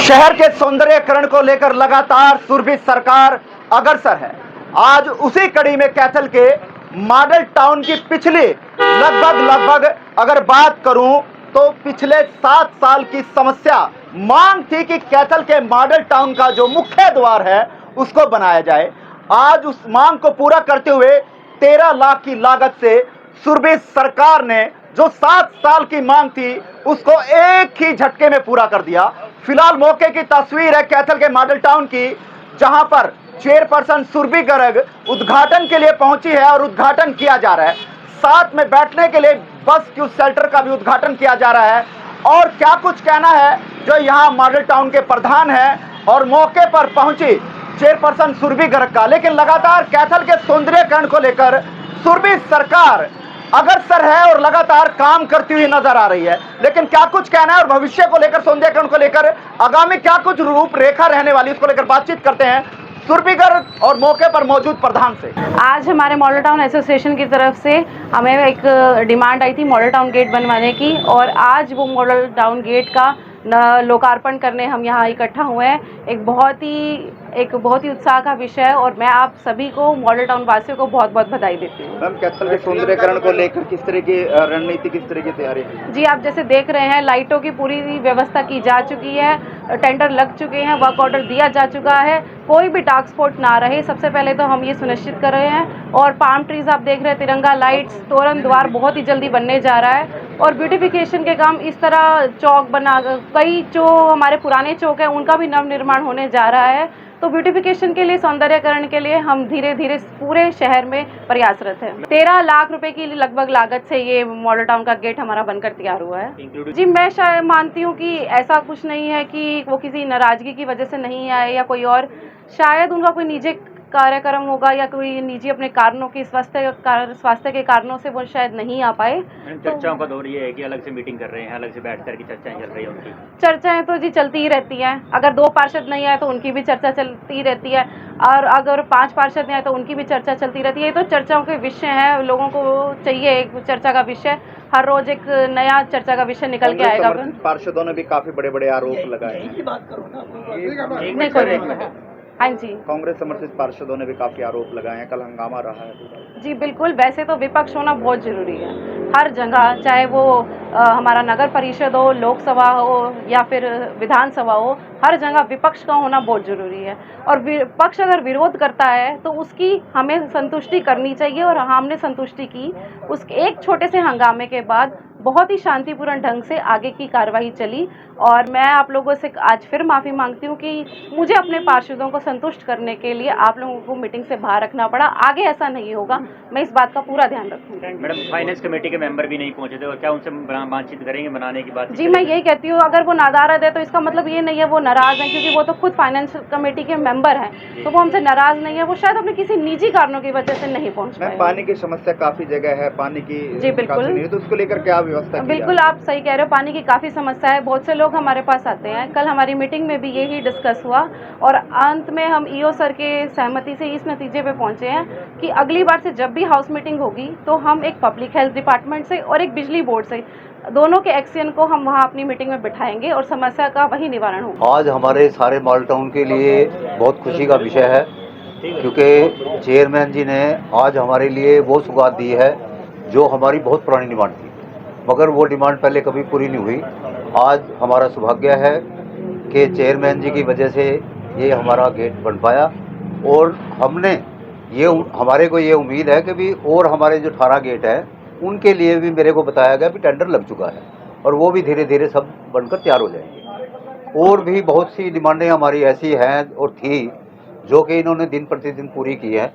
शहर के सौंदर्यीकरण को लेकर लगातार सुरभि सरकार अग्रसर है। आज उसी कड़ी में कैथल के मॉडल टाउन की पिछली लगभग अगर बात करूं तो पिछले 7 साल की समस्या मांग थी कि कैथल के मॉडल टाउन का जो मुख्य द्वार है उसको बनाया जाए। आज उस मांग को पूरा करते हुए 13 लाख की लागत से सुरभि सरकार ने जो 7 साल की मांग थी उसको एक ही झटके में पूरा कर दिया। फिलहाल मौके की तस्वीर है कैथल के मॉडल टाउन की, जहां पर चेयरपर्सन सुरभि गर्ग उद्घाटन के लिए पहुंची है और उद्घाटन किया जा रहा है। साथ में बैठने के लिए बस क्यू शेल्टर का भी उद्घाटन किया जा रहा है। और क्या कुछ कहना है जो यहां मॉडल टाउन के प्रधान है और मौके पर पहुंची चेयरपर्सन सुरभि गर्ग का। लेकिन लगातार कैथल के सौंदर्यीकरण को लेकर सुरभि सरकार अग्रसर है और लगातार काम करती हुई नजर आ रही है। लेकिन क्या कुछ कहना है और भविष्य को लेकर, सौंदर्यीकरण को लेकर आगामी क्या कुछ रूपरेखा रहने वाली, उसको लेकर बातचीत करते हैं सुरभि गर्ग और मौके पर मौजूद प्रधान से। आज हमारे मॉडल टाउन एसोसिएशन की तरफ से हमें एक डिमांड आई थी मॉडल टाउन गेट बनवाने की, और आज वो मॉडल टाउन गेट का लोकार्पण करने हम यहाँ इकट्ठा हुए हैं। एक बहुत ही उत्साह का विषय है और मैं आप सभी को, मॉडल टाउन वासियों को बहुत बहुत बधाई देती हूँ। मैम, कैथल के सौंदर्यीकरण को लेकर किस तरह की रणनीति, किस तरह की तैयारी है? जी, आप जैसे देख रहे हैं लाइटों की पूरी व्यवस्था की जा चुकी है, टेंडर लग चुके हैं, वर्क ऑर्डर दिया जा चुका है, कोई भी डार्क स्पॉट ना रहे, सबसे पहले तो हम ये सुनिश्चित कर रहे हैं। और पाम ट्रीज आप देख रहे हैं, तिरंगा लाइट्स, तोरण द्वार बहुत ही जल्दी बनने जा रहा है। और ब्यूटिफिकेशन के काम इस तरह चौक बना, कई जो हमारे पुराने चौक हैं उनका भी नवनिर्माण होने जा रहा है। तो ब्यूटिफिकेशन के लिए, सौंदर्यकरण के लिए हम धीरे धीरे पूरे शहर में प्रयासरत है। 13 लाख रुपए की लगभग लागत से ये मॉडल टाउन का गेट हमारा बनकर तैयार हुआ है। जी, मैं शायद मानती हूँ कि ऐसा कुछ नहीं है कि वो किसी नाराजगी की वजह से नहीं आए या कोई और, शायद उनका कोई निजी कार्यक्रम होगा या कोई निजी अपने कारणों की स्वास्थ्य के कारणों से वो शायद नहीं आ पाए। चर्चाओं का दौर ये है कि अलग से मीटिंग कर रहे हैं, अलग से बैठ कर की चर्चाएं चल रही है उनकी। चर्चाएं तो जी चलती ही रहती हैं। अगर 2 पार्षद नहीं आए तो उनकी भी चर्चा चलती रहती है, और अगर 5 पार्षद नहीं आए तो उनकी भी चर्चा चलती रहती है। तो चर्चाओं के विषय हैं, लोगों को चाहिए एक चर्चा का विषय, हर रोज एक नया चर्चा का विषय निकल के आएगा। पार्षदों ने भी काफी बड़े बड़े आरोप लगाए। हाँ जी, कांग्रेस समर्थित पार्षदों ने भी काफी आरोप लगाए हैं, कल हंगामा रहा है। जी बिल्कुल, वैसे तो विपक्ष होना बहुत जरूरी है हर जगह, चाहे वो हमारा नगर परिषद हो, लोकसभा हो या फिर विधानसभा हो, हर जगह विपक्ष का होना बहुत जरूरी है। और विपक्ष अगर विरोध करता है तो उसकी हमें संतुष्टि करनी चाहिए, और हमने संतुष्टि की। उस एक छोटे से हंगामे के बाद बहुत ही शांतिपूर्ण ढंग से आगे की कार्रवाई चली। और मैं आप लोगों से आज फिर माफ़ी मांगती हूँ कि मुझे अपने पार्षदों को संतुष्ट करने के लिए आप लोगों को मीटिंग से बाहर रखना पड़ा। आगे ऐसा नहीं होगा, मैं इस बात का पूरा ध्यान रखूँगी। मैडम, फाइनेंस कमेटी के मेंबर भी नहीं पहुंचे थे, और क्या उनसे बातचीत करेंगे बनाने की बात? जी, मैं यही कहती हूँ, अगर वो नादारद है तो इसका मतलब ये नहीं है वो नाराज़ हैं, क्योंकि वो तो खुद फाइनेंस कमेटी के मेंबर हैं, तो वो हमसे नाराज़ नहीं है। वो शायद अपने किसी निजी कारणों की वजह से नहीं पहुँच पाए। पानी की समस्या काफी जगह है, पानी की जी बिल्कुल, तो उसको लेकर क्या व्यवस्था? बिल्कुल आप सही कह रहे हो, पानी की काफ़ी समस्या है, बहुत से लोग हमारे पास आते हैं। कल हमारी मीटिंग में भी यही डिस्कस हुआ, और अंत में हम ईओ सर के सहमति से इस नतीजे पे पहुंचे हैं कि अगली बार से जब भी हाउस मीटिंग होगी तो हम एक पब्लिक हेल्थ डिपार्टमेंट से और एक बिजली बोर्ड से, दोनों के एक्शन को हम वहाँ अपनी मीटिंग में बिठाएंगे और समस्या का वही निवारण होगा। आज हमारे सारे मॉडल टाउन के लिए बहुत खुशी का विषय है, क्योंकि चेयरमैन जी ने आज हमारे लिए वो सौगात दी है जो हमारी बहुत पुरानी डिमांड थी, मगर वो डिमांड पहले कभी पूरी नहीं हुई। आज हमारा सौभाग्य है कि चेयरमैन जी की वजह से ये हमारा गेट बन पाया, और हमारे को ये उम्मीद है कि भी और हमारे जो 18 गेट हैं उनके लिए भी मेरे को बताया गया कि टेंडर लग चुका है, और वो भी धीरे धीरे सब बनकर तैयार हो जाएंगे। और भी बहुत सी डिमांडें हमारी ऐसी हैं और थी जो कि इन्होंने दिन प्रतिदिन पूरी की है,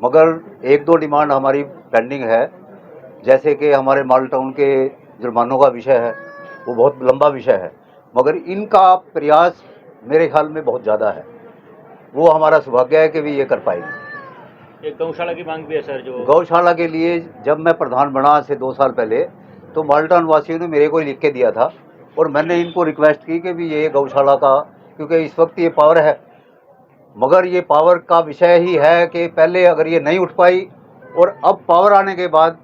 मगर 1-2 डिमांड हमारी पेंडिंग है। जैसे कि हमारे मॉडल टाउन के जुर्मानों का विषय है, वो बहुत लंबा विषय है, मगर इनका प्रयास मेरे ख्याल में बहुत ज़्यादा है। वो हमारा सौभाग्य है कि भी ये कर पाएंगे। एक गौशाला की मांग भी है सर, जो गौशाला के लिए जब मैं प्रधान बना से 2 साल पहले, तो मॉडल टाउन वासियों ने मेरे को लिख के दिया था, और मैंने इनको रिक्वेस्ट की कि भी ये गौशाला का, क्योंकि इस वक्त ये पावर है, मगर ये पावर का विषय ही है कि पहले अगर ये नहीं उठ पाई, और अब पावर आने के बाद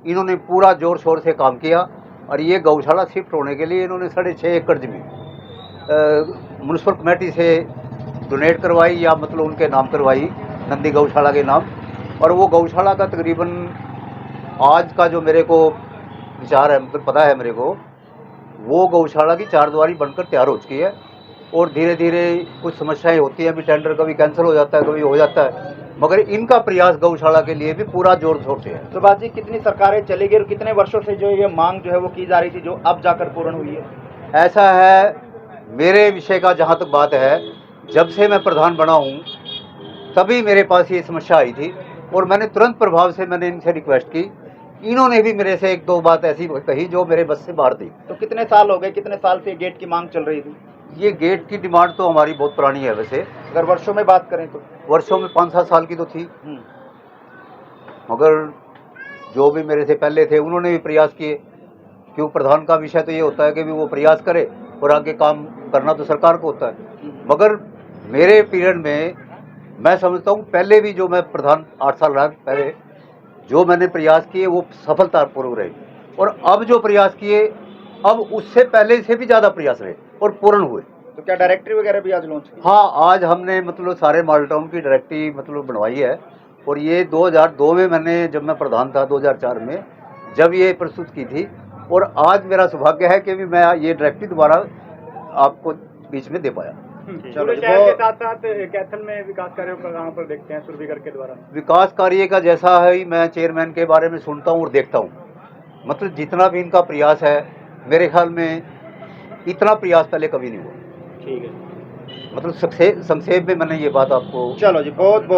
इन्होंने पूरा जोर शोर से काम किया, और ये गौशाला शिफ्ट होने के लिए इन्होंने 6.5 एकड़ जमीन म्यूनसिपल कमेटी से डोनेट करवाई या मतलब उनके नाम करवाई, नंदी गौशाला के नाम। और वो गौशाला का तकरीबन आज का जो मेरे को विचार है, मतलब पता है मेरे को, वो गौशाला की चारदीवारी बनकर तैयार हो चुकी है। और धीरे धीरे कुछ समस्याएं होती हैं, अभी टेंडर कभी कैंसिल हो जाता है, कभी हो जाता है, मगर इनका प्रयास गौशाला के लिए भी पूरा जोर शोर से है। सुभाष जी, कितनी सरकारें चली गई और कितने वर्षों से जो ये मांग जो है वो की जा रही थी, जो अब जाकर पूर्ण हुई है? ऐसा है, मेरे विषय का जहाँ तक बात है, जब से मैं प्रधान बना हूँ तभी मेरे पास ये समस्या आई थी और मैंने तुरंत प्रभाव से मैंने इनसे रिक्वेस्ट की। इन्होंने भी मेरे से एक दो बात ऐसी कही जो मेरे बस से बाहर थी। तो कितने साल हो गए, कितने साल से गेट की मांग चल रही थी? ये गेट की डिमांड तो हमारी बहुत पुरानी है वैसे, अगर वर्षों में बात करें तो वर्षों में 5-7 साल की तो थी, मगर जो भी मेरे से पहले थे उन्होंने भी प्रयास किए। क्यों, प्रधान का विषय तो ये होता है कि भी वो प्रयास करे और आगे काम करना तो सरकार को होता है। मगर मेरे पीरियड में मैं समझता हूँ पहले भी जो मैं प्रधान 8 साल रहा पहले, जो मैंने प्रयास किए वो सफलतापूर्वक रहे। और अब जो प्रयास किए, अब उससे पहले से भी ज़्यादा प्रयास रहे और पूर्ण हुए। तो क्या डायरेक्टरी वगैरह भी आज लॉन्च की? हाँ, आज हमने मतलब सारे मॉडल टाउन की डायरेक्टरी मतलब बनवाई है। और ये 2002 में मैंने, जब मैं प्रधान था 2004 में, जब ये प्रस्तुत की थी। और आज मेरा सौभाग्य है कि भी मैं ये डायरेक्टरी दोबारा आपको बीच में दे पाया। चलो, शहर के साथ साथ कैथल में विकास कार्यों का कहाँ पर देखते हैं सुरभिकर के द्वारा? विकास कार्य का जैसा है, मैं चेयरमैन के बारे में सुनता हूँ और देखता हूँ, मतलब जितना भी इनका प्रयास है, मेरे ख्याल में इतना प्रयास पहले कभी नहीं हुआ। ठीक है, मतलब संक्षेप में मैंने ये बात आपको। चलो जी, बहुत बहुत